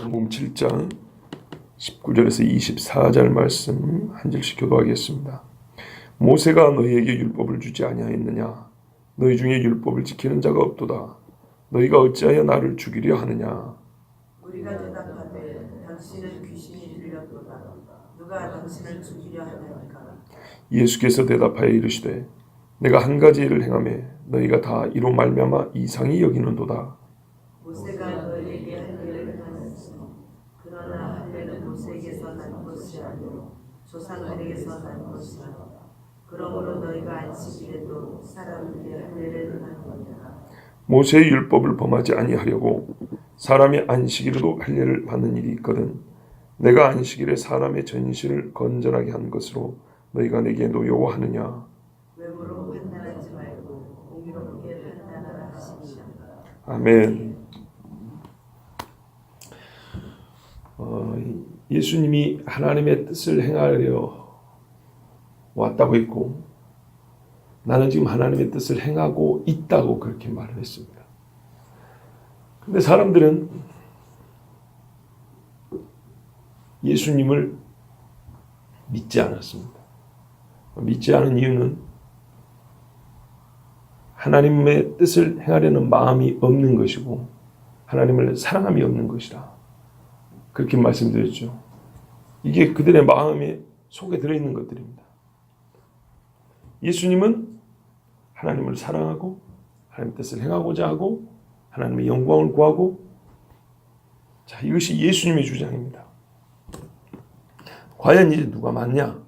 요한복음 7장 19절에서 24절 말씀 한 절씩 교도하겠습니다. 모세가 너희에게 율법을 주지 아니하였느냐? 너희 중에 율법을 지키는 자가 없도다. 너희가 어찌하여 나를 죽이려 하느냐? 우리가 대답하되 당신은 귀신이 들렸도다. 누가 당신을 죽이려 하느니까? 예수께서 대답하여 이르시되 내가 한 가지 일을 행하매 너희가 다 이로 말미암아 이상히 여기는도다. 모세가 너희에게 한 일을 행하였으니 그러나 할례는 모세에게서 난 것이 아니요 조상들에게서 난 것이 아니라 그러므로 너희가 안식일에도 사람에게 할례를 행하느니라. 모세의 율법을 범하지 아니하려고 사람이 안식일에도 할례를 받는 일이 있거든. 내가 안식일에 사람의 전신을 건전하게 한 것으로 너희가 내게 노여워하느냐? 외모로 판단하지 말고 공의롭게 판단하라 하시니라. 아멘. 예수님이 하나님의 뜻을 행하려 왔다고 했고 나는 지금 하나님의 뜻을 행하고 있다고 그렇게 말을 했습니다. 근데 사람들은 예수님을 믿지 않았습니다. 믿지 않은 이유는 하나님의 뜻을 행하려는 마음이 없는 것이고 하나님을 사랑함이 없는 것이다. 그렇게 말씀드렸죠. 이게 그들의 마음에 속에 들어있는 것들입니다. 예수님은 하나님을 사랑하고 하나님의 뜻을 행하고자 하고 하나님의 영광을 구하고, 자, 이것이 예수님의 주장입니다. 과연 이제 누가 맞냐?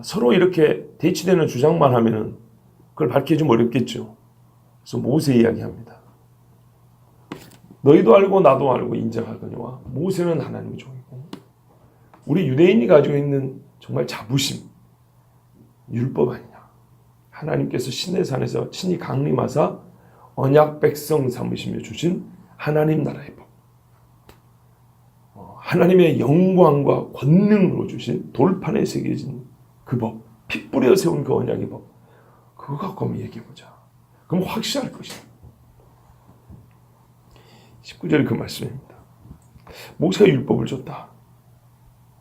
서로 이렇게 대치되는 주장만 하면은 그걸 밝혀주면 어렵겠죠. 그래서 모세 이야기합니다. 너희도 알고 나도 알고 인정하거니와 모세는 하나님의 종이고 우리 유대인이 가지고 있는 정말 자부심, 율법 아니냐. 하나님께서 시내 산에서 친히 강림하사 언약 백성 삼으시며 주신 하나님 나라의 법, 하나님의 영광과 권능으로 주신 돌판에 새겨진 그 법, 피 뿌려 세운 그 언약의 법, 그거 갖고 한번 얘기해보자. 그럼 확실할 것이다. 19절이 그 말씀입니다. 모세가 율법을 줬다.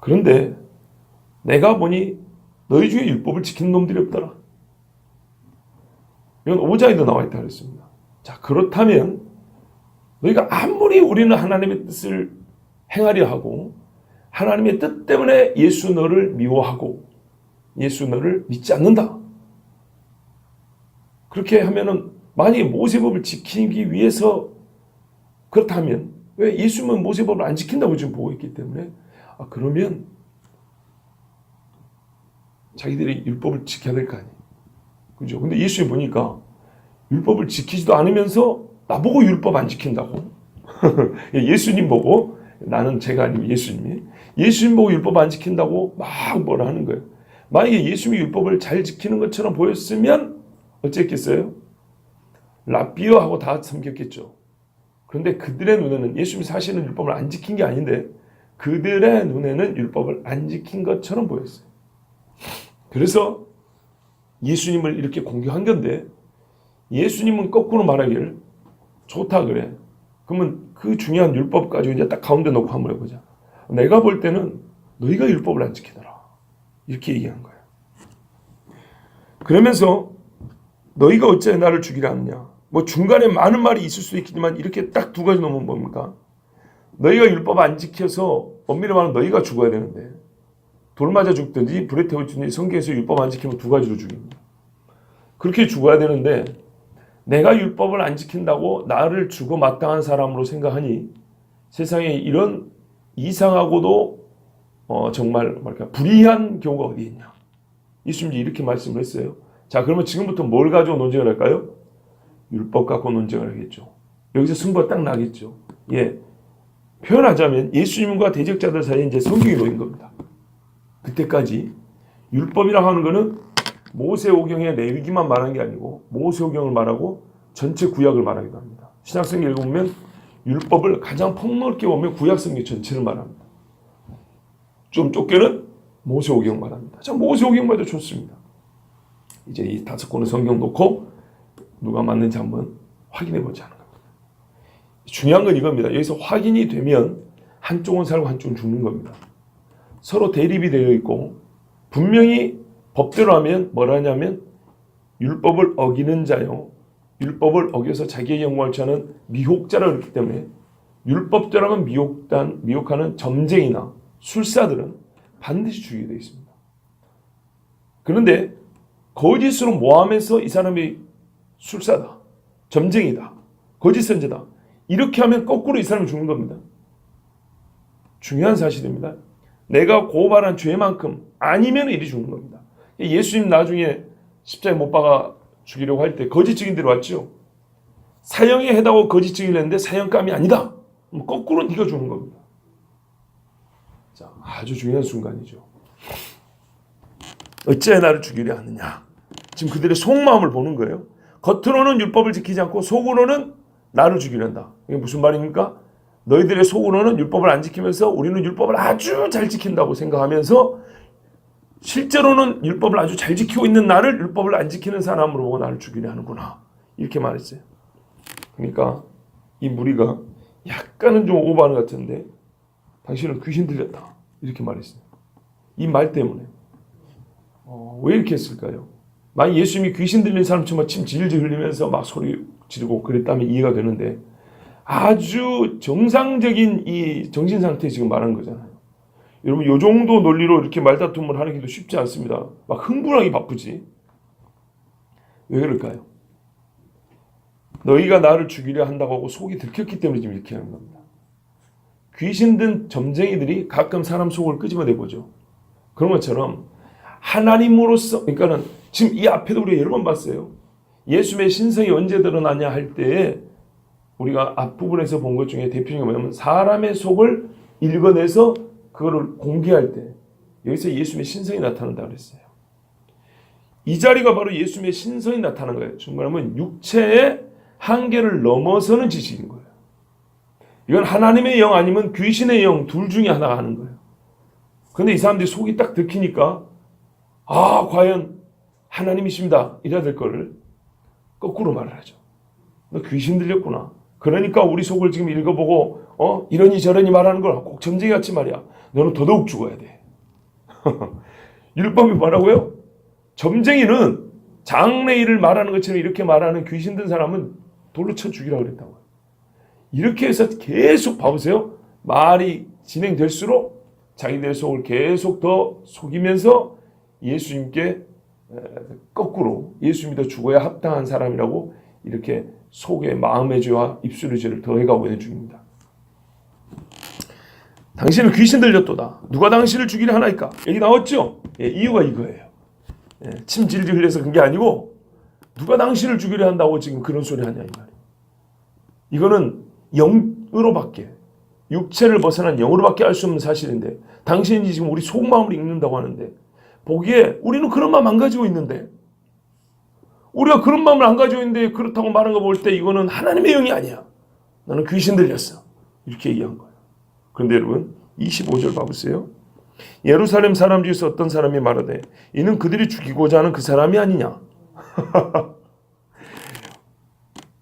그런데 내가 보니 너희 중에 율법을 지키는 놈들이 없더라. 이건 5장에도 나와 있다 그랬습니다. 자, 그렇다면 너희가 아무리 우리는 하나님의 뜻을 행하려 하고 하나님의 뜻 때문에 예수 너를 미워하고 예수 너를 믿지 않는다. 그렇게 하면은 만약에 모세법을 지키기 위해서 그렇다면 왜 예수님은 모세법을 안 지킨다고 지금 보고 있기 때문에 그러면 자기들이 율법을 지켜야 될 거 아니에요. 그죠? 근데 예수님 보니까 율법을 지키지도 않으면서 나보고 율법 안 지킨다고. 예수님 보고, 나는 제가 아니면 예수님 보고 율법 안 지킨다고 막 뭐라 하는 거예요. 만약에 예수님이 율법을 잘 지키는 것처럼 보였으면 어쨌겠어요? 라비어하고 다 섬겼겠죠. 그런데 그들의 눈에는 예수님이 사실은 율법을 안 지킨 게 아닌데 그들의 눈에는 율법을 안 지킨 것처럼 보였어요. 그래서 예수님을 이렇게 공격한 건데 예수님은 거꾸로 말하기를 좋다 그래. 그러면 그 중요한 율법 가지고 이제 딱 가운데 놓고 한번 해보자. 내가 볼 때는 너희가 율법을 안 지키더라. 이렇게 얘기한 거예요. 그러면서 너희가 어째 나를 죽이려 하느냐. 뭐 중간에 많은 말이 있을 수도 있겠지만 이렇게 딱 두 가지 놓으면 뭡니까? 너희가 율법 안 지켜서 엄밀히 말하면 너희가 죽어야 되는데 돌 맞아 죽든지 불에 태워 죽든지 성경에서 율법 안 지키면 두 가지로 죽입니다. 그렇게 죽어야 되는데 내가 율법을 안 지킨다고 나를 죽어 마땅한 사람으로 생각하니 세상에 이런 이상하고도 정말 불이한 경우가 어디 있냐. 예수님이 이렇게 말씀을 했어요. 자, 그러면 지금부터 뭘 가지고 논쟁을 할까요? 율법 갖고 논쟁을 하겠죠. 여기서 승부가 딱 나겠죠. 예, 표현하자면 예수님과 대적자들 사이에 이제 성경이 놓인 겁니다. 그때까지 율법이라고 하는 거는 모세오경의 레위기만 말하는 게 아니고 모세오경을 말하고 전체 구약을 말하기도 합니다. 신약성경 읽어보면 율법을 가장 폭넓게 보면 구약성경 전체를 말합니다. 좀 좁게는 모세오경 말합니다. 자, 모세오경 말도 좋습니다. 이제 이 5권의 성경 놓고 누가 맞는지 한번 확인해 보자 하는 겁니다. 중요한 건 이겁니다. 여기서 확인이 되면 한쪽은 살고 한쪽은 죽는 겁니다. 서로 대립이 되어 있고 분명히 법대로 하면 뭐라냐면 율법을 어기는 자요. 율법을 어겨서 자기의 영광을 취하는 미혹자라 그랬기 때문에 율법대로 하면 미혹하는 점쟁이나 술사들은 반드시 죽이게 되어 있습니다. 그런데 거짓으로 모함해서 이 사람이 술사다, 점쟁이다, 거짓 선지다 이렇게 하면 거꾸로 이 사람이 죽는 겁니다. 중요한 사실입니다. 내가 고발한 죄만큼 아니면 이리 죽는 겁니다. 예수님 나중에 십자가에 못 박아 죽이려고 할 때 거짓 증인들이 왔죠. 사형에 해당하고 거짓 증인을 했는데 사형감이 아니다. 거꾸로 네가 죽는 겁니다. 자, 아주 중요한 순간이죠. 어찌해 나를 죽이려 하느냐. 지금 그들의 속마음을 보는 거예요. 겉으로는 율법을 지키지 않고 속으로는 나를 죽이려 한다. 이게 무슨 말입니까? 너희들의 속으로는 율법을 안 지키면서 우리는 율법을 아주 잘 지킨다고 생각하면서 실제로는 율법을 아주 잘 지키고 있는 나를 율법을 안 지키는 사람으로 보고 나를 죽이려 하는구나. 이렇게 말했어요. 그러니까 이 무리가 약간은 좀 오버하는 것 같은데 당신은 귀신 들렸다. 이렇게 말했어요. 이 말 때문에. 왜 이렇게 했을까요? 만약 예수님이 귀신 들린 사람처럼 침 질질 흘리면서 막 소리 지르고 그랬다면 이해가 되는데 아주 정상적인 이 정신 상태에 지금 말하는 거잖아요. 여러분 이 정도 논리로 이렇게 말다툼을 하는 게 쉽지 않습니다. 막 흥분하기 바쁘지. 왜 그럴까요? 너희가 나를 죽이려 한다고 하고 속이 들켰기 때문에 지금 이렇게 하는 겁니다. 귀신 든 점쟁이들이 가끔 사람 속을 끄집어내보죠. 그런 것처럼 하나님으로서 그러니까는 지금 이 앞에도 우리가 여러 번 봤어요. 예수님의 신성이 언제 드러나냐 할 때에 우리가 앞부분에서 본 것 중에 대표적인 게 뭐냐면 사람의 속을 읽어내서 그거를 공개할 때 여기서 예수님의 신성이 나타난다 그랬어요. 이 자리가 바로 예수님의 신성이 나타나는 거예요. 중간하면 육체의 한계를 넘어서는 지식인 거예요. 이건 하나님의 영 아니면 귀신의 영 둘 중에 하나가 하는 거예요. 그런데 이 사람들이 속이 딱 들키니까 아 과연 하나님이십니다 이래야 될 거를 거꾸로 말을 하죠. 너 귀신 들렸구나. 그러니까 우리 속을 지금 읽어보고 이러니 저러니 말하는 걸 꼭 점쟁이같이 말이야. 너는 더더욱 죽어야 돼. 율법이 뭐라고요? 점쟁이는 장래일을 말하는 것처럼 이렇게 말하는 귀신 든 사람은 돌로 쳐 죽이라고 그랬다고요. 이렇게 해서 계속 봐보세요. 말이 진행될수록 자기들의 속을 계속 더 속이면서 예수님께 거꾸로 예수님이 더 죽어야 합당한 사람이라고 이렇게 속에 마음의 죄와 입술의 죄를 더해가고 있는 중입니다. 당신은 귀신 들렸도다. 누가 당신을 죽이려 하나이까? 여기 나왔죠? 이유가 이거예요. 침 질질 흘려서 그런 게 아니고 누가 당신을 죽이려 한다고 지금 그런 소리 하냐 이 말이에요. 이거는 영으로밖에 육체를 벗어난 영으로밖에 알 수 없는 사실인데 당신이 지금 우리 속마음을 읽는다고 하는데 보기에 우리는 그런 마음 안 가지고 있는데 우리가 그런 마음을 안 가지고 있는데 그렇다고 말한 거 볼 때 이거는 하나님의 영이 아니야. 나는 귀신 들렸어. 이렇게 얘기한 거예요. 그런데 여러분 25절 봐보세요. 예루살렘 사람 중에서 어떤 사람이 말하되 이는 그들이 죽이고자 하는 그 사람이 아니냐.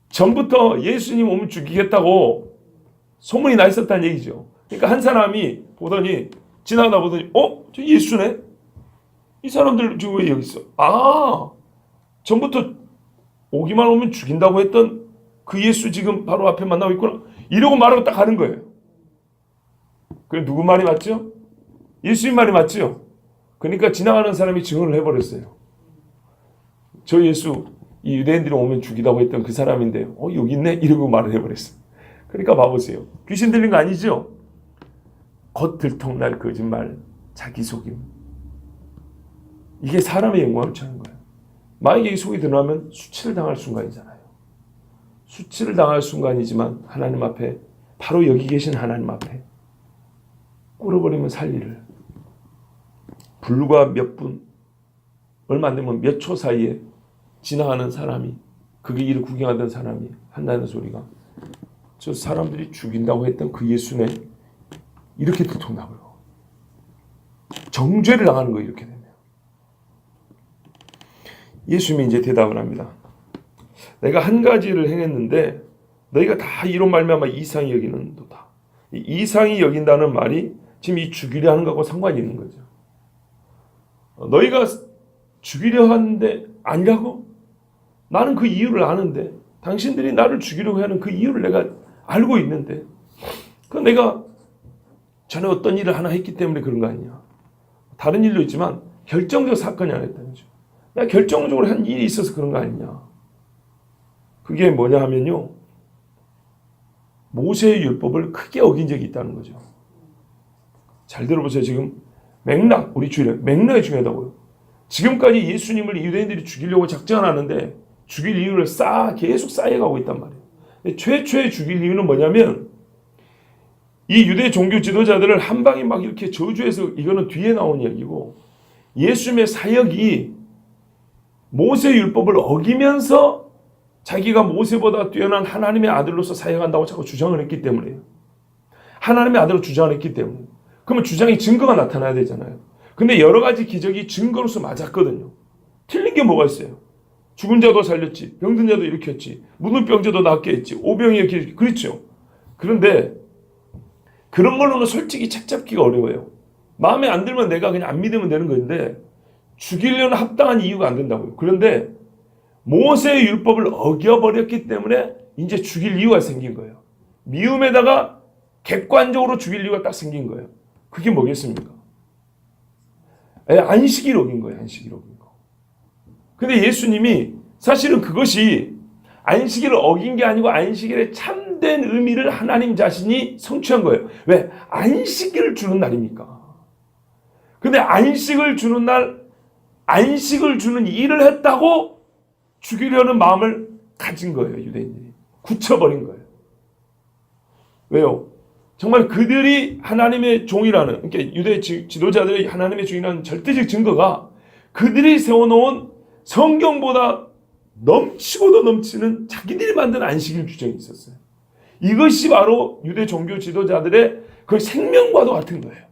전부터 예수님 오면 죽이겠다고 소문이 나 있었다는 얘기죠. 그러니까 한 사람이 보더니 지나가다 보더니 저 예수네? 이 사람들 지금 왜 여기 있어? 전부터 오기만 오면 죽인다고 했던 그 예수 지금 바로 앞에 만나고 있구나. 이러고 말하고 딱 가는 거예요. 그래 누구 말이 맞죠? 예수님 말이 맞죠? 그러니까 지나가는 사람이 증언을 해버렸어요. 저 예수 이 유대인들이 오면 죽이다고 했던 그 사람인데 여기 있네? 이러고 말을 해버렸어요. 그러니까 봐보세요. 귀신 들린 거 아니죠? 겉들통날 거짓말, 자기 속임. 이게 사람의 영광을 취하는 거예요. 만약에 이 속이 드러나면 수치를 당할 순간이잖아요. 수치를 당할 순간이지만 하나님 앞에 바로 여기 계신 하나님 앞에 꿇어버리면 살리를 불과 몇 분 얼마 안 되면 몇 초 사이에 지나가는 사람이 그게 이를 구경하던 사람이 한다는 소리가 저 사람들이 죽인다고 했던 그 예수네 이렇게 들통나고요. 정죄를 당하는 거예요. 이렇게 되면 예수님이 이제 대답을 합니다. 내가 한 가지를 행했는데 너희가 다 이로 말미암아 이상히 여기는도다. 이 이상히 여긴다는 말이 지금 이 죽이려 하는 것하고 상관이 있는 거죠. 너희가 죽이려 하는데 아니라고? 나는 그 이유를 아는데, 당신들이 나를 죽이려고 하는 그 이유를 내가 알고 있는데, 그 내가 전에 어떤 일을 하나 했기 때문에 그런 거 아니냐. 다른 일도 있지만 결정적 사건이 안 했다는 거죠. 내가 결정적으로 한 일이 있어서 그런 거 아니냐. 그게 뭐냐 하면요, 모세의 율법을 크게 어긴 적이 있다는 거죠. 잘 들어보세요. 지금 맥락, 우리 주일에 맥락이 중요하다고요. 지금까지 예수님을 유대인들이 죽이려고 작정하는데 죽일 이유를 계속 쌓여가고 있단 말이에요. 최초의 죽일 이유는 뭐냐면, 이 유대 종교 지도자들을 한 방에 막 이렇게 저주해서, 이거는 뒤에 나온 이야기고, 예수님의 사역이 모세 율법을 어기면서 자기가 모세보다 뛰어난 하나님의 아들로서 사역한다고 자꾸 주장을 했기 때문에요. 하나님의 아들로 주장을 했기 때문에. 그러면 주장이 증거가 나타나야 되잖아요. 근데 여러 가지 기적이 증거로서 맞았거든요. 틀린 게 뭐가 있어요? 죽은 자도 살렸지, 병든 자도 일으켰지, 묻은 병자도 낫게 했지, 오병이 이렇게, 그렇죠. 그런데 그런 걸로는 솔직히 책 잡기가 어려워요. 마음에 안 들면 내가 그냥 안 믿으면 되는 건데, 죽이려는 합당한 이유가 안 된다고요. 그런데 모세의 율법을 어겨버렸기 때문에 이제 죽일 이유가 생긴 거예요. 미움에다가 객관적으로 죽일 이유가 딱 생긴 거예요. 그게 뭐겠습니까? 안식일 어긴 거예요. 안식일 어긴 거. 근데 예수님이 사실은 그것이 안식일을 어긴 게 아니고 안식일의 참된 의미를 하나님 자신이 성취한 거예요. 왜? 안식일을 주는 날이니까. 근데 안식을 주는 날, 안식을 주는 일을 했다고 죽이려는 마음을 가진 거예요. 유대인들이. 굳혀버린 거예요. 왜요? 정말 그들이 하나님의 종이라는, 그러니까 유대 지도자들의 하나님의 종이라는 절대적 증거가 그들이 세워놓은 성경보다 넘치고도 넘치는 자기들이 만든 안식일 규정이 있었어요. 이것이 바로 유대 종교 지도자들의 그 생명과도 같은 거예요.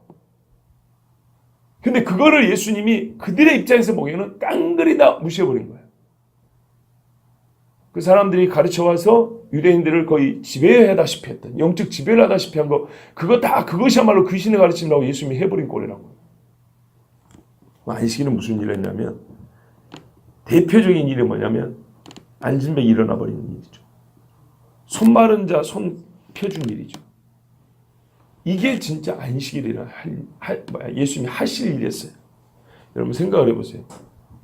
근데 그거를 예수님이 그들의 입장에서 보기에는 깡그리 다 무시해버린 거예요. 그 사람들이 가르쳐와서 유대인들을 거의 지배하다시피 했던, 영적 지배를 하다시피 한 거, 그것이야말로 귀신의 가르침이라고 예수님이 해버린 꼴이라고요. 안식일은 무슨 일을 했냐면, 대표적인 일이 뭐냐면 안진뱅이 일어나 버리는 일이죠. 손 마른 자 손 펴준 일이죠. 이게 진짜 안식일이라 예수님이 하실 일이었어요. 여러분 생각을 해보세요.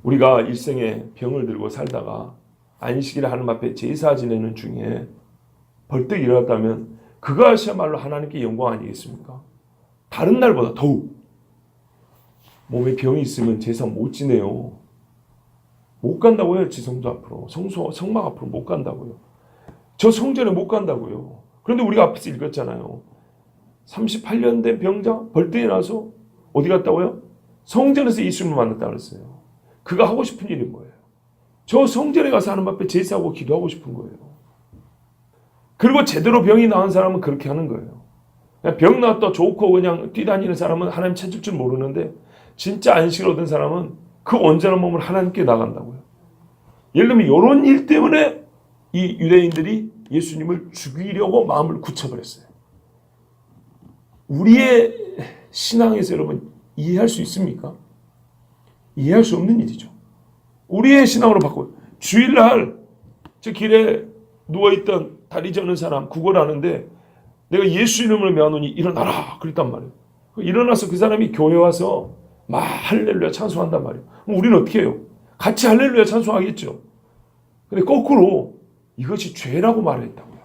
우리가 일생에 병을 들고 살다가 안식일 하나님 앞에 제사 지내는 중에 벌떡 일어났다면 그것이야말로 하나님께 영광 아니겠습니까? 다른 날보다 더욱 몸에 병이 있으면 제사 못 지내요. 못 간다고요. 지성도 앞으로, 성막 앞으로 못 간다고요. 저 성전에 못 간다고요. 그런데 우리가 앞에서 읽었잖아요. 38년 된 병자 벌떡 일어나서 어디 갔다고요? 성전에서 예수님을 만났다고 그랬어요. 그가 하고 싶은 일이 뭐예요? 저 성전에 가서 하나님 앞에 제사하고 기도하고 싶은 거예요. 그리고 제대로 병이 나은 사람은 그렇게 하는 거예요. 그냥 병 나왔다 좋고 그냥 뛰다니는 사람은 하나님 찾을 줄 모르는데, 진짜 안식을 얻은 사람은 그 온전한 몸을 하나님께 나간다고요. 예를 들면 이런 일 때문에 이 유대인들이 예수님을 죽이려고 마음을 굳혀버렸어요. 우리의 신앙에서 여러분 이해할 수 있습니까? 이해할 수 없는 일이죠. 우리의 신앙으로 바꿔. 주일날 저 길에 누워있던 다리 저는 사람 구걸하는데 내가 예수 이름을 명하노니 일어나라 그랬단 말이에요. 일어나서 그 사람이 교회 와서 막 할렐루야 찬송한단 말이에요. 그럼 우리는 어떻게 해요? 같이 할렐루야 찬송하겠죠. 근데 거꾸로 이것이 죄라고 말했다고요.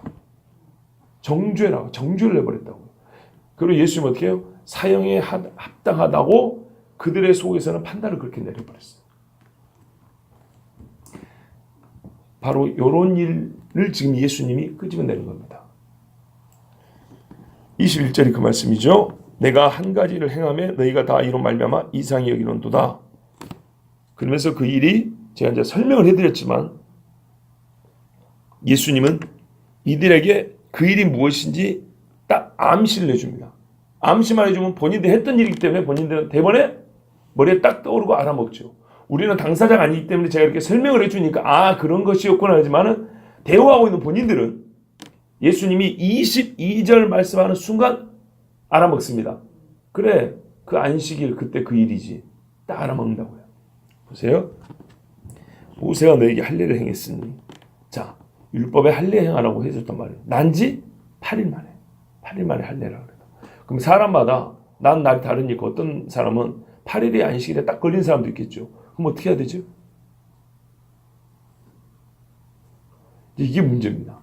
정죄를 내버렸다고요. 그리고 예수님 어떻게 해요? 사형에 합당하다고 그들의 속에서는 판단을 그렇게 내려버렸어요. 바로 이런 일을 지금 예수님이 끄집어내는 겁니다. 21절이 그 말씀이죠. 내가 한 가지를 행하며 너희가 다 이로 말미암아 이상히 여기는도다. 그러면서 그 일이 제가 이제 설명을 해드렸지만 예수님은 이들에게 그 일이 무엇인지 딱 암시를 해줍니다. 암시만 해주면 본인들이 했던 일이기 때문에 본인들은 대번에 머리에 딱 떠오르고 알아먹죠. 우리는 당사자가 아니기 때문에 제가 이렇게 설명을 해주니까 그런 것이었구나 하지만은 대화하고 있는 본인들은 예수님이 22절 말씀하는 순간 알아먹습니다. 그래, 그 안식일 그때 그 일이지. 딱 알아먹는다고요. 보세요. 모세가 너에게 할례를 행했으니, 자, 율법에 할례 행하라고 해줬단 말이에요. 난지 8일 만에. 8일 만에 할례라고 그래요. 그럼 사람마다 난 날이 다르니까 어떤 사람은 8일의 안식일에 딱 걸린 사람도 있겠죠. 그럼 어떻게 해야 되죠? 이게 문제입니다.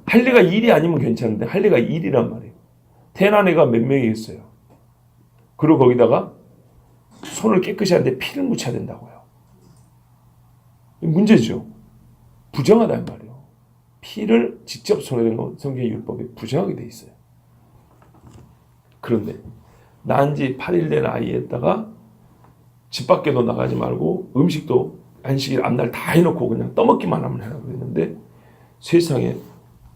할례가 일이 아니면 괜찮은데 할례가 일이란 말이에요. 태어난 애가 몇 명이겠어요. 그리고 거기다가 손을 깨끗이 하는데 피를 묻혀야 된다고요. 문제죠. 부정하다는 말이에요. 피를 직접 손에 댄 건 성경의 율법에 부정하게 돼 있어요. 그런데 난지 8일 된 아이에다가 집 밖에도 나가지 말고 음식도 안식일 앞날 다 해놓고 그냥 떠먹기만 하면 하라고 했는데 세상에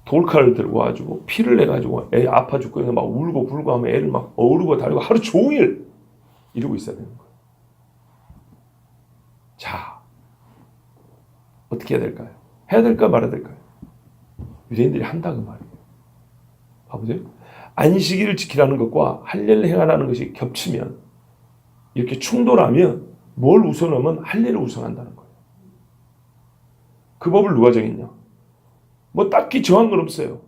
돌칼을 들고 와가지고 피를 내가지고 애 아파 죽고 막 울고 불고 하면 애를 막 어르고 다리고 하루 종일 이러고 있어야 되는 거예요. 자, 어떻게 해야 될까요? 해야 될까 말아야 될까요? 유대인들이 한다 그 말이에요. 봐보세요. 안식일을 지키라는 것과 할례를 행하라는 것이 겹치면, 이렇게 충돌하면 뭘 우선하면 할례를 우선한다는 거예요. 그 법을 누가 정했냐? 뭐 딱히 정한 건 없어요.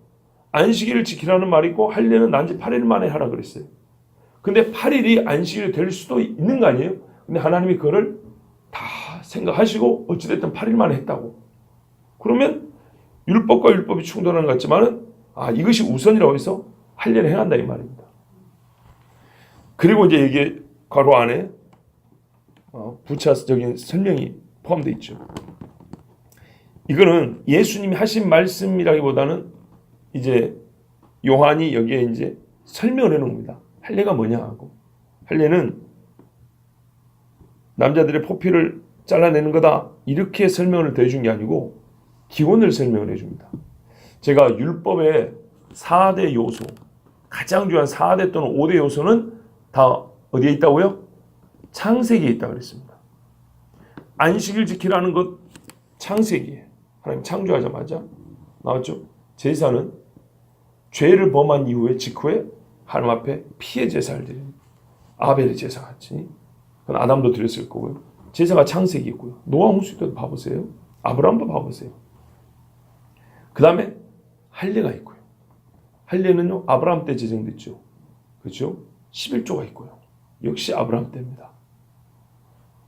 안식일을 지키라는 말이 있고 할례는 난지 8일 만에 하라 그랬어요. 근데 8일이 안식일이 될 수도 있는 거 아니에요? 근데 하나님이 그거를 다 생각하시고 어찌됐든 8일 만에 했다고. 그러면 율법과 율법이 충돌하는 것 같지만은 이것이 우선이라고 해서 할례를 행한다 이 말입니다. 그리고 이제 이게 괄호 안에 부차적인 설명이 포함되어 있죠. 이거는 예수님이 하신 말씀이라기보다는 이제 요한이 여기에 이제 설명을 해놓은 겁니다. 할례가 뭐냐 하고, 할례는 남자들의 포피를 잘라내는 거다 이렇게 설명을 더 해준 게 아니고 기원을 설명을 해줍니다. 제가 율법의 4대 요소, 가장 중요한 4대 또는 5대 요소는 다 어디에 있다고요? 창세기에 있다고 그랬습니다. 안식일 지키라는 것 창세기에 하나님 창조하자마자 나왔죠. 제사는 죄를 범한 이후에 직후에 하나님 앞에 피의 제사를 드리는 아벨의 제사 같이, 그건 아담도 드렸을 거고요. 제사가 창세기고요. 노아 홍수도 봐보세요. 아브라함도 봐보세요. 그 다음에 할례가 있고요. 할례는요 아브라함 때 제정됐죠. 그렇죠? 11조가 있고요. 역시 아브라함 때입니다.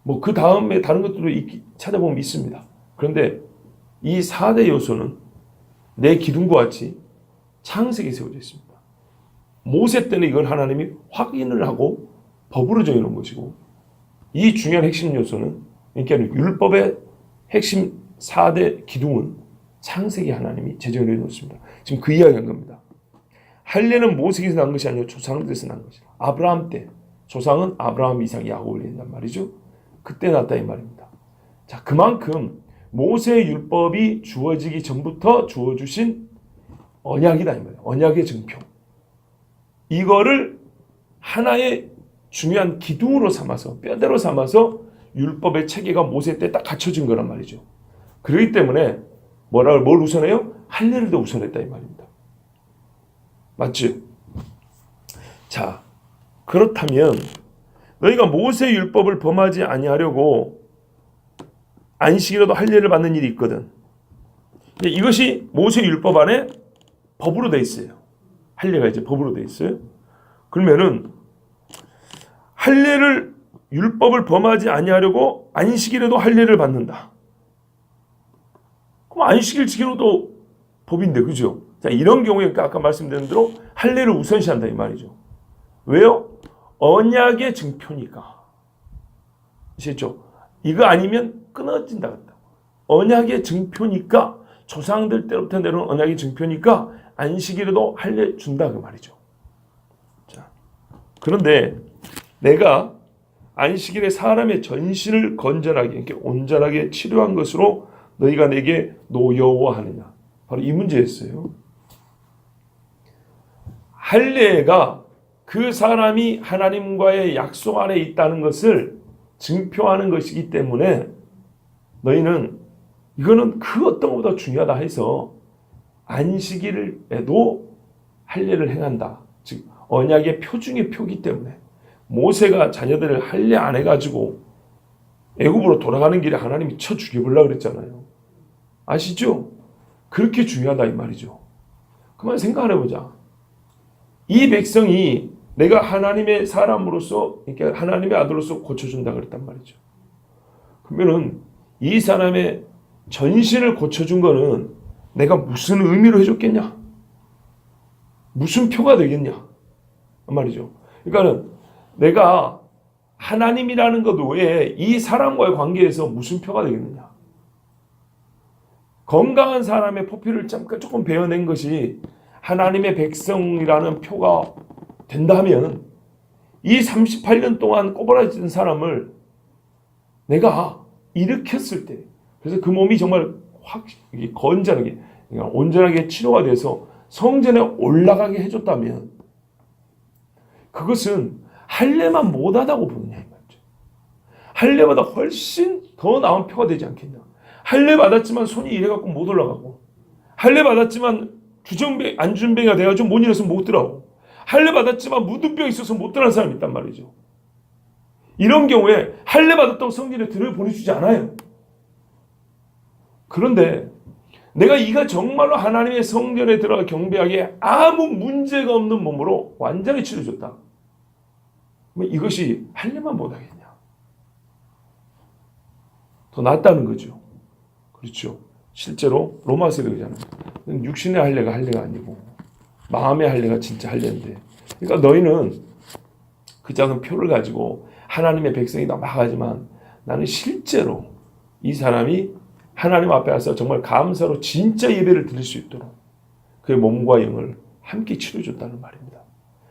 뭐 그 다음에 다른 것들도 찾아보면 있습니다. 그런데 이 4대 요소는 내 기둥과 같이 창세기에 세워져 있습니다. 모세 때는 이걸 하나님이 확인을 하고 법으로 정해놓은 것이고, 이 중요한 핵심 요소는, 그러니까 율법의 핵심 4대 기둥은 창세기 하나님이 제정해 놓습니다. 지금 그 이야기한 겁니다. 할례는 모세에서 난 것이 아니라 조상들에서 난 것이다. 아브라함 때 조상은 아브라함, 이삭, 야곱을 얘기한단 말이죠. 그때 났다 이 말입니다. 자, 그만큼 모세의 율법이 주어지기 전부터 주어주신 언약이다 이 말이에요. 언약의 증표. 이거를 하나의 중요한 기둥으로 삼아서, 뼈대로 삼아서 율법의 체계가 모세 때 딱 갖춰진 거란 말이죠. 그렇기 때문에 뭘 우선해요? 할례를 더 우선했다 이 말입니다. 맞죠? 자, 그렇다면 너희가 모세의 율법을 범하지 아니하려고 안식이라도 할례를 받는 일이 있거든. 이것이 모세 율법 안에 법으로 돼 있어요. 할례가 이제 법으로 돼 있어요. 그러면은 할례를 율법을 범하지 아니하려고 안식일에도 할례를 받는다. 그럼 안식일 지키려도 법인데, 그죠? 자, 이런 경우에 아까 말씀드린 대로 할례를 우선시한다 이 말이죠. 왜요? 언약의 증표니까. 아시겠죠? 이거 아니면 끊어진다. 언약의 증표니까, 조상들 때부터 내려온 언약의 증표니까 안식일에도 할례 준다 그 말이죠. 자, 그런데 내가 안식일에 사람의 전신을 건전하게, 이렇게 온전하게 치료한 것으로 너희가 내게 노여워하느냐. 바로 이 문제였어요. 할례가 그 사람이 하나님과의 약속 안에 있다는 것을 증표하는 것이기 때문에 너희는 이거는 그 어떤 것보다 중요하다 해서 안식일에도 할례를 행한다. 즉 언약의 표 중의 표기 때문에 모세가 자녀들을 할례 안 해가지고 애굽으로 돌아가는 길에 하나님이 쳐 죽여보려고 그랬잖아요. 아시죠? 그렇게 중요하다 이 말이죠. 그만 생각을 해보자. 이 백성이 내가 하나님의 사람으로서, 그러니까 하나님의 아들로서 고쳐준다 그랬단 말이죠. 그러면은 이 사람의 전신을 고쳐준 거는 내가 무슨 의미로 해줬겠냐? 무슨 표가 되겠냐? 그 말이죠. 그러니까는 내가 하나님이라는 것 외에 이 사람과의 관계에서 무슨 표가 되겠느냐? 건강한 사람의 포피를 잠깐 조금 베어낸 것이 하나님의 백성이라는 표가 된다면 이 38년 동안 꼬부라진 사람을 내가 일으켰을 때, 그래서 그 몸이 정말 확 건전하게, 그러니까 온전하게 치료가 돼서 성전에 올라가게 해줬다면 그것은 할례만 못하다고 보느냐 이 말이죠. 할례보다 훨씬 더 나은 표가 되지 않겠냐. 할례 받았지만 손이 이래갖고 못 올라가고, 할례 받았지만 주정뱅 안준뱅이가 돼가지고 못 일어서 못 들어가고, 할례 받았지만 무드병이 있어서 못 들어가는 사람이 있단 말이죠. 이런 경우에 할례 받았다고 성전에 들여보내주지 않아요. 그런데 내가 이가 정말로 하나님의 성전에 들어가 경배하기에 아무 문제가 없는 몸으로 완전히 치료줬다. 그럼 이것이 할례만 못하겠냐? 더 낫다는 거죠. 그렇죠. 실제로 로마서에 그러잖아요. 육신의 할례가 할례가 아니고 마음의 할례가 진짜 할례인데, 그러니까 너희는 그 작은 표를 가지고 하나님의 백성이 넘어가지만 나는 실제로 이 사람이 하나님 앞에 와서 정말 감사로 진짜 예배를 드릴 수 있도록 그의 몸과 영을 함께 치료해줬다는 말입니다.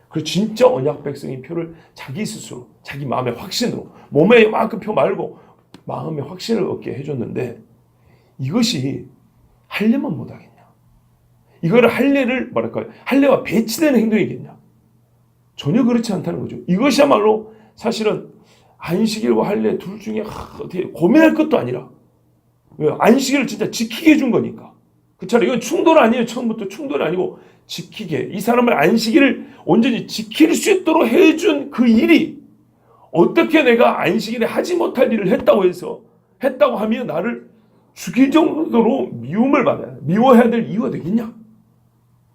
그리고 진짜 언약 백성인 표를 자기 스스로, 자기 마음의 확신으로, 몸의 만큼 표 말고 마음의 확신을 얻게 해줬는데, 이것이 할례만 못하겠냐? 이거를 할례를 뭐랄까요? 할례와 배치되는 행동이겠냐? 전혀 그렇지 않다는 거죠. 이것이야말로 사실은 안식일과 할례 둘 중에 어떻게 고민할 것도 아니라, 안식일을 진짜 지키게 해준 거니까. 그렇잖아요. 이건 충돌 아니에요. 처음부터 충돌이 아니고 지키게. 이 사람을 안식일을 온전히 지킬 수 있도록 해준 그 일이 어떻게 내가 안식일에 하지 못할 일을 했다고 하면 나를 죽일 정도로 미움을 받아야 돼. 미워해야 될 이유가 되겠냐?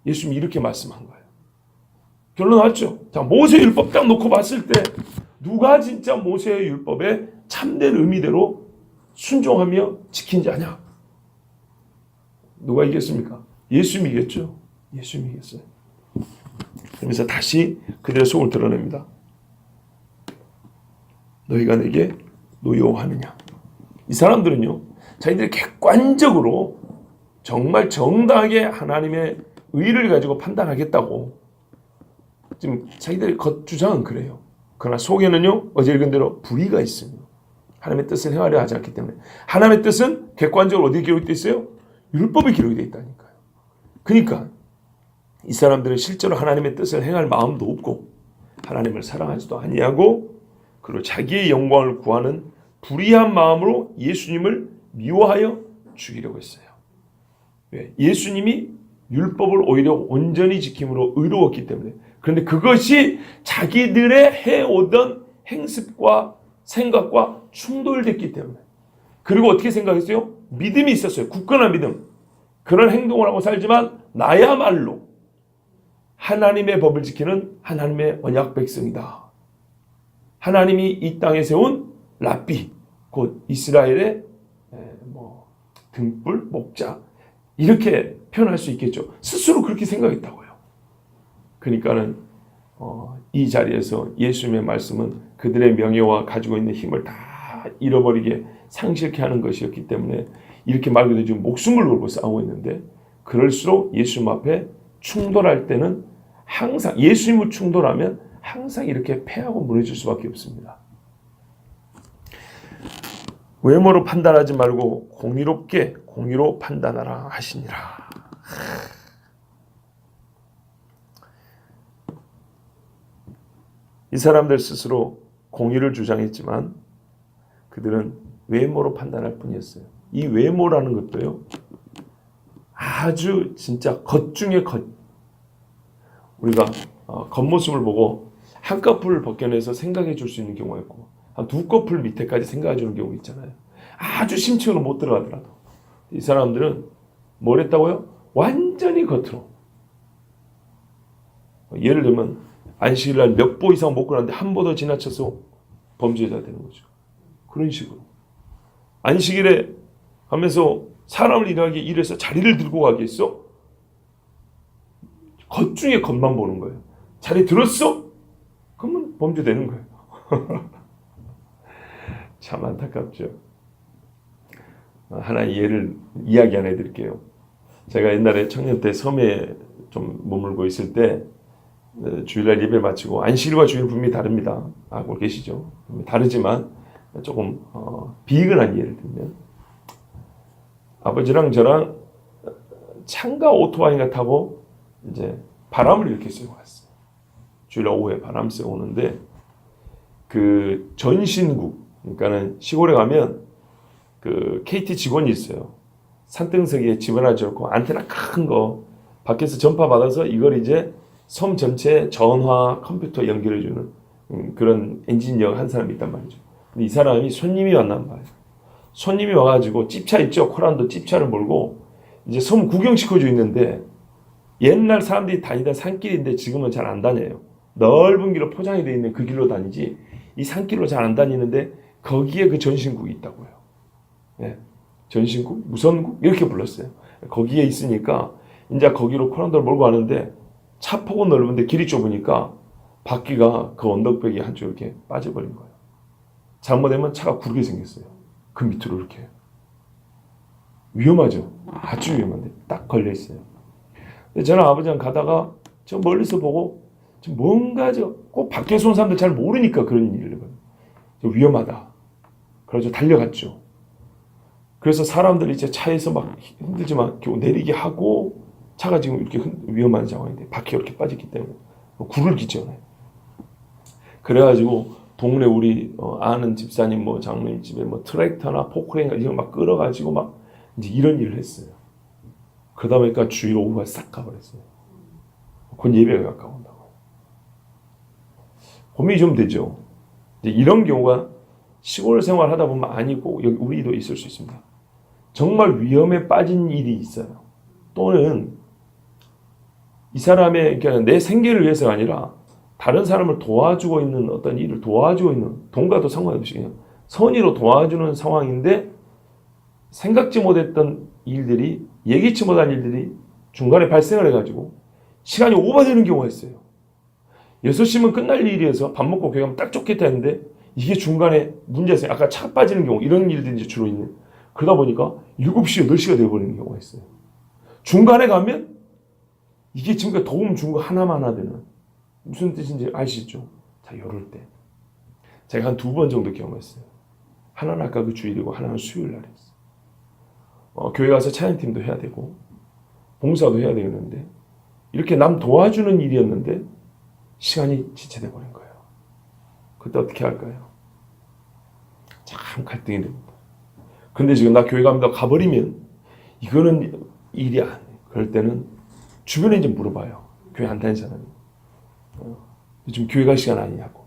예수님이 이렇게 말씀한 거예요. 결론 나왔죠? 자, 모세 율법 딱 놓고 봤을 때 누가 진짜 모세의 율법의 참된 의미대로 순종하며 지킨 자냐? 누가 이겼습니까? 예수님이 이겼죠. 예수님이 이겼어요. 그러면서 다시 그들의 속을 드러냅니다. 너희가 내게 노여워하느냐? 이 사람들은요, 자기들이 객관적으로 정말 정당하게 하나님의 의를 가지고 판단하겠다고 지금 자기들의 겉주장은 그래요. 그러나 속에는요, 어제 읽은 대로 불의가 있습니다. 하나님의 뜻을 행하려 하지 않기 때문에. 하나님의 뜻은 객관적으로 어디에 기록되어 있어요? 율법에 기록이 되어 있다니까요. 그러니까 이 사람들은 실제로 하나님의 뜻을 행할 마음도 없고 하나님을 사랑하지도 아니하고, 그리고 자기의 영광을 구하는 불의한 마음으로 예수님을 미워하여 죽이려고 했어요. 왜? 예수님이 율법을 오히려 온전히 지킴으로 의로웠기 때문에. 그런데 그것이 자기들의 해오던 행습과 생각과 충돌됐기 때문에. 그리고 어떻게 생각했어요? 믿음이 있었어요. 굳건한 믿음. 그런 행동을 하고 살지만 나야말로 하나님의 법을 지키는 하나님의 언약 백성이다. 하나님이 이 땅에 세운 랍비, 곧 이스라엘의 등불, 목자, 이렇게 표현할 수 있겠죠. 스스로 그렇게 생각했다고요. 그러니까는 이 자리에서 예수님의 말씀은 그들의 명예와 가지고 있는 힘을 다 잃어버리게 상실케 하는 것이었기 때문에 이렇게 말 그대로 지금 목숨을 걸고 싸우고 있는데, 그럴수록 예수님 앞에 충돌할 때는 항상 예수님을 충돌하면 항상 이렇게 패하고 무너질 수밖에 없습니다. 외모로 판단하지 말고 공의롭게 공의로 판단하라 하시니라. 이 사람들 스스로 공의를 주장했지만 그들은 외모로 판단할 뿐이었어요. 이 외모라는 것도요, 아주 진짜 겉 중에 겉. 우리가 겉모습을 보고 한꺼풀을 벗겨내서 생각해 줄 수 있는 경우가 있고 한 두 커플 밑에까지 생각해 주는 경우 있잖아요. 아주 심층으로 못 들어가더라도 이 사람들은 뭘 했다고요? 완전히 겉으로. 예를 들면 안식일날 몇 보 이상 먹고 나는데 한 보 더 지나쳐서 범죄자 되는 거죠. 그런 식으로 안식일에 하면서 사람을 일하게 일해서 자리를 들고 가겠어? 겉 중에 겉만 보는 거예요. 자리 들었어? 그러면 범죄되는 거예요. 참 안타깝죠. 하나의 예를 이야기 하나 해드릴게요. 제가 옛날에 청년 때 섬에 좀 머물고 있을 때 주일날 예배 마치고 안식일과 주일 분명히 다릅니다. 알고 계시죠? 다르지만 조금 비근한 예를 들면 아버지랑 저랑 차가 오토바이가 타고 이제 바람을 이렇게 쐬고 왔어요. 주일 오후에 바람 쐬고 오는데 그 전신국 그러니까는 시골에 가면 그 KT 직원이 있어요. 산등석에 집어넣지 않고 안테나 큰 거 밖에서 전파 받아서 이걸 이제 섬 전체에 전화 컴퓨터 연결해주는 그런 엔지니어 한 사람이 있단 말이죠. 근데 이 사람이 손님이 왔단 말이에요. 손님이 와가지고 찝차 있죠. 코란도 찝차를 몰고 이제 섬 구경시켜주고 있는데 옛날 사람들이 다니던 산길인데 지금은 잘 안 다녀요. 넓은 길로 포장이 되어 있는 그 길로 다니지 이 산길로 잘 안 다니는데 거기에 그 전신국이 있다고요. 예. 전신국? 무선국? 이렇게 불렀어요. 거기에 있으니까 이제 거기로 코란도를 몰고 가는데 차 폭은 넓은데 길이 좁으니까 바퀴가 그 언덕배기 한쪽 이렇게 빠져버린 거예요. 잘못하면 차가 굴게 생겼어요. 그 밑으로 이렇게. 위험하죠. 아주 위험한데 딱 걸려있어요. 저는 아버지랑 가다가 저 멀리서 보고 뭔가 꼭 밖에서 온 사람들 잘 모르니까 그런 일을 위험하다. 그래서 달려갔죠. 그래서 사람들이 이제 차에서 막 힘들지만 겨우 내리게 하고 차가 지금 이렇게 위험한 상황인데 바퀴가 이렇게 빠졌기 때문에 굴을 기잖아요. 그래가지고 동네 우리 아는 집사님 뭐 장로님 집에 뭐 트랙터나 포크레인가 이런 막 끌어가지고 막 이제 이런 일을 했어요. 그러다 보니까 주일 오후가 싹 가버렸어요. 곧 예배가 가까운다고. 고민이 좀 되죠. 이제 이런 경우가 시골 생활 하다 보면 아니고 여기 우리도 있을 수 있습니다. 정말 위험에 빠진 일이 있어요. 또는 이 사람의 그러니까 내 생계를 위해서가 아니라 다른 사람을 도와주고 있는 어떤 일을 도와주고 있는 돈과도 상관없이 그냥 선의로 도와주는 상황인데 생각지 못했던 일들이 예기치 못한 일들이 중간에 발생을 해가지고 시간이 오버되는 경우가 있어요. 6시면 끝날 일이어서 밥 먹고 교회 가면 딱 좋겠다 했는데 이게 중간에 문제가 있어요. 아까 차 빠지는 경우 이런 일들이 이제 주로 있는. 그러다 보니까 7시, 8시가 되어버리는 경우가 있어요. 중간에 가면 이게 지금 도움 준 거 하나만 하되는 무슨 뜻인지 아시죠? 자, 이럴 때 제가 한 2번 정도 경험했어요. 하나는 아까 그 주일이고 하나는 수요일 날이었어요. 교회 가서 찬양팀도 해야 되고 봉사도 해야 되는데 이렇게 남 도와주는 일이었는데 시간이 지체돼 버린 거예요. 그때 어떻게 할까요? 참 갈등이 됩니다. 근데 지금 나 교회 갑니다 가버리면 이거는 일이 아니에요. 그럴 때는 주변에 이제 물어봐요. 교회 안 다니는 사람이. 요즘 교회 갈 시간 아니냐고.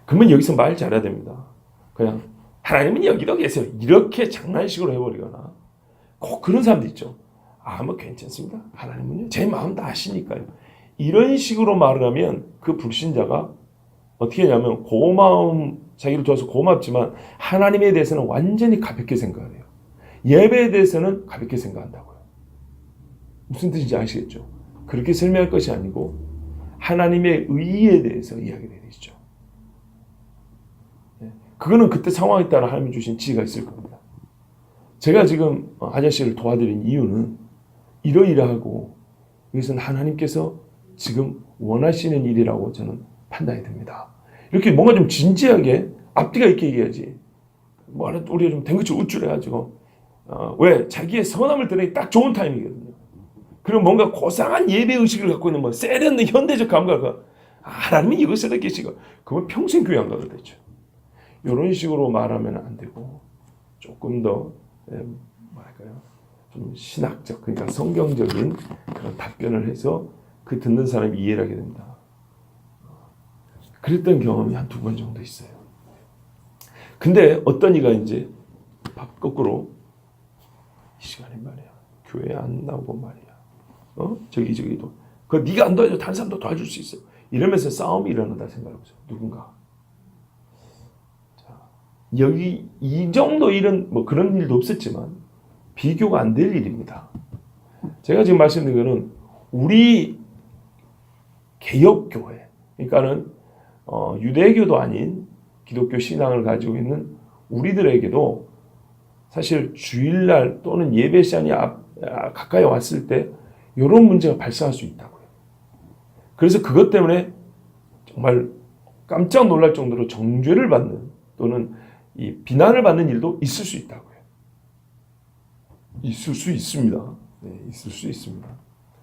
그러면 여기서 말 잘해야 됩니다. 그냥 하나님은 여기도 계세요. 이렇게 장난식으로 해버리거나 꼭 그런 사람도 있죠. 뭐 괜찮습니다. 하나님은요 제 마음 다 아시니까요. 이런 식으로 말을 하면 그 불신자가 어떻게 하냐면 고마움 자기를 도와서 고맙지만 하나님에 대해서는 완전히 가볍게 생각을 해요. 예배에 대해서는 가볍게 생각한다고요. 무슨 뜻인지 아시겠죠? 그렇게 설명할 것이 아니고 하나님의 의에 대해서 이야기를 해주죠. 그거는 그때 상황에 따라 하나님이 주신 지혜가 있을 겁니다. 제가 지금 아저씨를 도와드린 이유는 이러이러하고 이것은 하나님께서 지금 원하시는 일이라고 저는 판단이 됩니다. 이렇게 뭔가 좀 진지하게 앞뒤가 있게 얘기해야지. 우리가 좀 댕그치 우쭐해가지고 왜 자기의 선함을 드러내기 딱 좋은 타이밍이거든요. 그리고 뭔가 고상한 예배 의식을 갖고 있는 뭐 세련된 현대적 감각을 하나님이 이것을 계시고 그건 평생 교회 안 가도 되죠. 이런 식으로 말하면 안 되고 조금 더 뭐랄까요 좀 신학적, 그러니까 성경적인 그런 답변을 해서 그 듣는 사람이 이해를 하게 됩니다. 그랬던 경험이 한 2번 정도 있어요. 근데 어떤 이가 이제 밥 거꾸로 이 시간에 말이야 교회 안 나오고 말이야 저기도 그 네가 안 도와줘 다른 사람도 도와줄 수 있어 이러면서 싸움이 일어난다 생각해보세요. 누군가 자, 여기 이 정도 일은 뭐 그런 일도 없었지만 비교가 안 될 일입니다. 제가 지금 말씀드린 거는 우리 개혁교회 그러니까는 유대교도 아닌 기독교 신앙을 가지고 있는 우리들에게도 사실 주일날 또는 예배 시간이 가까이 왔을 때 이런 문제가 발생할 수 있다고요. 그래서 그것 때문에 정말 깜짝 놀랄 정도로 정죄를 받는 또는 이 비난을 받는 일도 있을 수 있다고요. 있을 수 있습니다. 네, 있을 수 있습니다.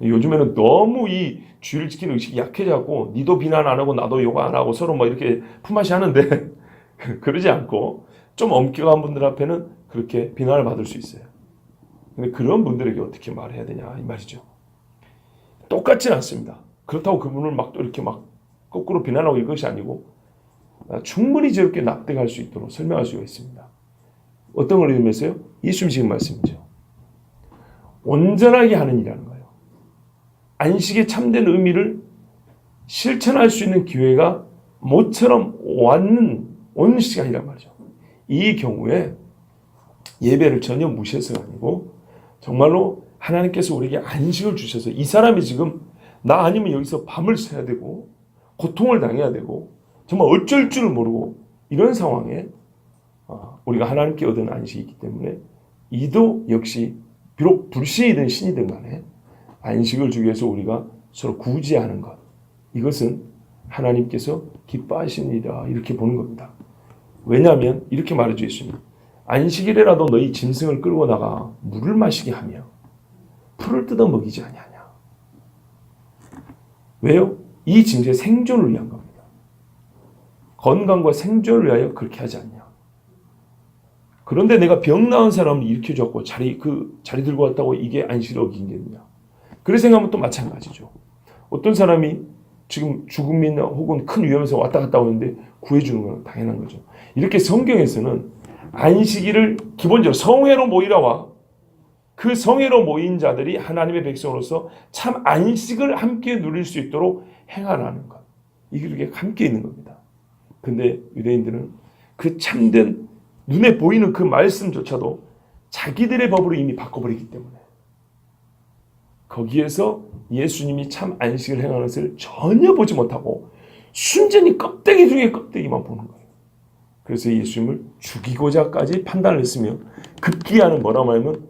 요즘에는 너무 이 주의를 지키는 의식이 약해져갖고 니도 비난 안 하고 나도 욕 안 하고 서로 뭐 이렇게 품앗이 하는데 그러지 않고 좀 엄격한 분들 앞에는 그렇게 비난을 받을 수 있어요. 근데 그런 분들에게 어떻게 말해야 되냐 이 말이죠. 똑같지는 않습니다. 그렇다고 그분을 막 또 이렇게 막 거꾸로 비난하고 이것이 아니고 충분히 저렇게 납득할 수 있도록 설명할 수가 있습니다. 어떤 걸 의미해서요? 예수님 지금 말씀이죠. 온전하게 하는 일이라는 거예요. 안식의 참된 의미를 실천할 수 있는 기회가 모처럼 온 시간이란 말이죠. 이 경우에 예배를 전혀 무시해서가 아니고 정말로 하나님께서 우리에게 안식을 주셔서 이 사람이 지금 나 아니면 여기서 밤을 새야 되고 고통을 당해야 되고 정말 어쩔 줄을 모르고 이런 상황에 우리가 하나님께 얻은 안식이 있기 때문에 이도 역시 비록 불신이든 신이든 간에 안식을 주기 위해서 우리가 서로 구제하는 것 이것은 하나님께서 기뻐하시는 일이다 이렇게 보는 겁니다. 왜냐하면 이렇게 말해줘 있습니다. 안식일에라도 너희 짐승을 끌고 나가 물을 마시게 하며 풀을 뜯어 먹이지 아니하냐. 왜요? 이 짐승의 생존을 위한 겁니다. 건강과 생존을 위하여 그렇게 하지 않냐. 그런데 내가 병 나은 사람을 일으켜줬고 자리 들고 왔다고 이게 안식을 어긴겠냐. 그런 생각하면 또 마찬가지죠. 어떤 사람이 지금 죽음이나 혹은 큰 위험에서 왔다 갔다 오는데 구해주는 건 당연한 거죠. 이렇게 성경에서는 안식일을 기본적으로 성회로 모이라와 그 성회로 모인 자들이 하나님의 백성으로서 참 안식을 함께 누릴 수 있도록 행하라는 것. 이게 함께 있는 겁니다. 근데 유대인들은 그 참된 눈에 보이는 그 말씀조차도 자기들의 법으로 이미 바꿔버리기 때문에 거기에서 예수님이 참 안식을 행하는 것을 전혀 보지 못하고 순전히 껍데기 중에 껍데기만 보는 거예요. 그래서 예수님을 죽이고자까지 판단을 했으며 급기야는 뭐라고 하면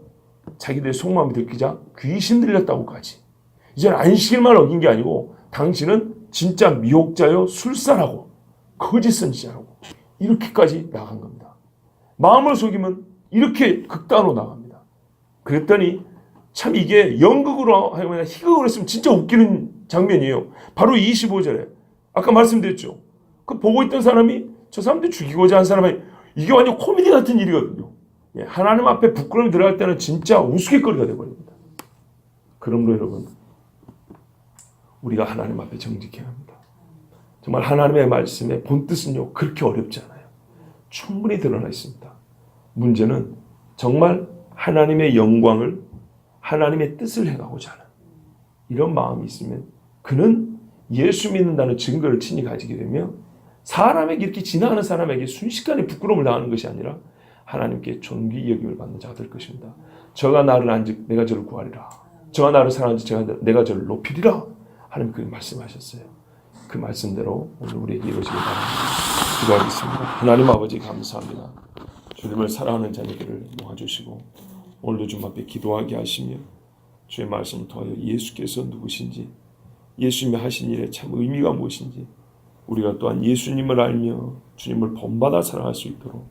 자기들의 속마음이 들키자 귀신 들렸다고까지. 이제는 안식일만 어긴 게 아니고 당신은 진짜 미혹자요 술사라고 거짓 선지자라고 이렇게까지 나간 겁니다. 마음을 속이면 이렇게 극단으로 나갑니다. 그랬더니 참 이게 연극으로 하거나 희극으로 했으면 진짜 웃기는 장면이에요. 바로 25절에 아까 말씀드렸죠. 그 보고 있던 사람이 저 사람들 죽이고자 한 사람이 이게 완전 코미디 같은 일이거든요. 하나님 앞에 부끄러움이 들어갈 때는 진짜 우스갯거리가 되어버립니다. 그러므로 여러분 우리가 하나님 앞에 정직해야 합니다. 정말 하나님의 말씀의 본뜻은요 그렇게 어렵지 않아요. 충분히 드러나 있습니다. 문제는 정말 하나님의 영광을 하나님의 뜻을 행하고자 하는 이런 마음이 있으면 그는 예수 믿는다는 증거를 친히 가지게 되면 사람에게 이렇게 지나가는 사람에게 순식간에 부끄러움을 당하는 것이 아니라 하나님께 존귀 여김을 받는 자가 될 것입니다. 저가 나를 안즉 내가 저를 구하리라. 저가 나를 사랑한즉 내가 저를 높이리라. 하나님 그렇게 말씀하셨어요. 그 말씀대로 오늘 우리에게 이루어지길 바랍니다. 기도하겠습니다. 하나님 아버지 감사합니다. 주님을 사랑하는 자녀들을 모아주시고 오늘도 주님 앞에 기도하게 하시며 주의 말씀을 통하여 예수께서 누구신지 예수님이 하신 일의 참 의미가 무엇인지 우리가 또한 예수님을 알며 주님을 본받아 살아갈 수 있도록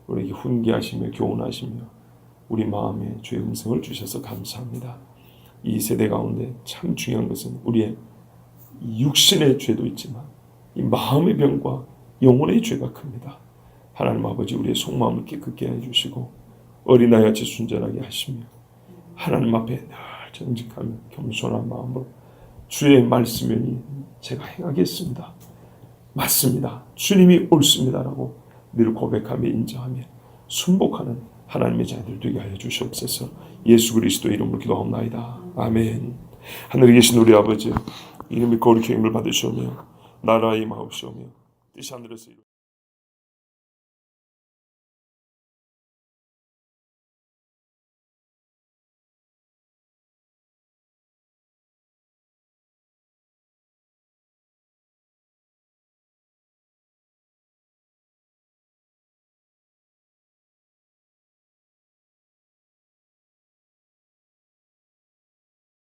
우리에게 훈계하시며 교훈하시며 우리 마음에 주의 음성을 주셔서 감사합니다. 이 세대 가운데 참 중요한 것은 우리의 육신의 죄도 있지만 이 마음의 병과 영혼의 죄가 큽니다. 하나님 아버지 우리의 속마음을 깨끗게 해주시고 어린아이같이 순전하게 하시며 하나님 앞에 늘 정직하며 겸손한 마음으로 주의 말씀이니 제가 행하겠습니다. 맞습니다. 주님이 옳습니다라고 늘 고백하며 인정하며 순복하는 하나님의 자녀들 되게 하여 주시옵소서. 예수 그리스도 이름으로 기도하옵나이다. 아멘. 하늘에 계신 우리 아버지, 이름이 거룩히 힘을 받으시오며 나라의 임하옵시오며 뜻이 하늘에서 이루어지고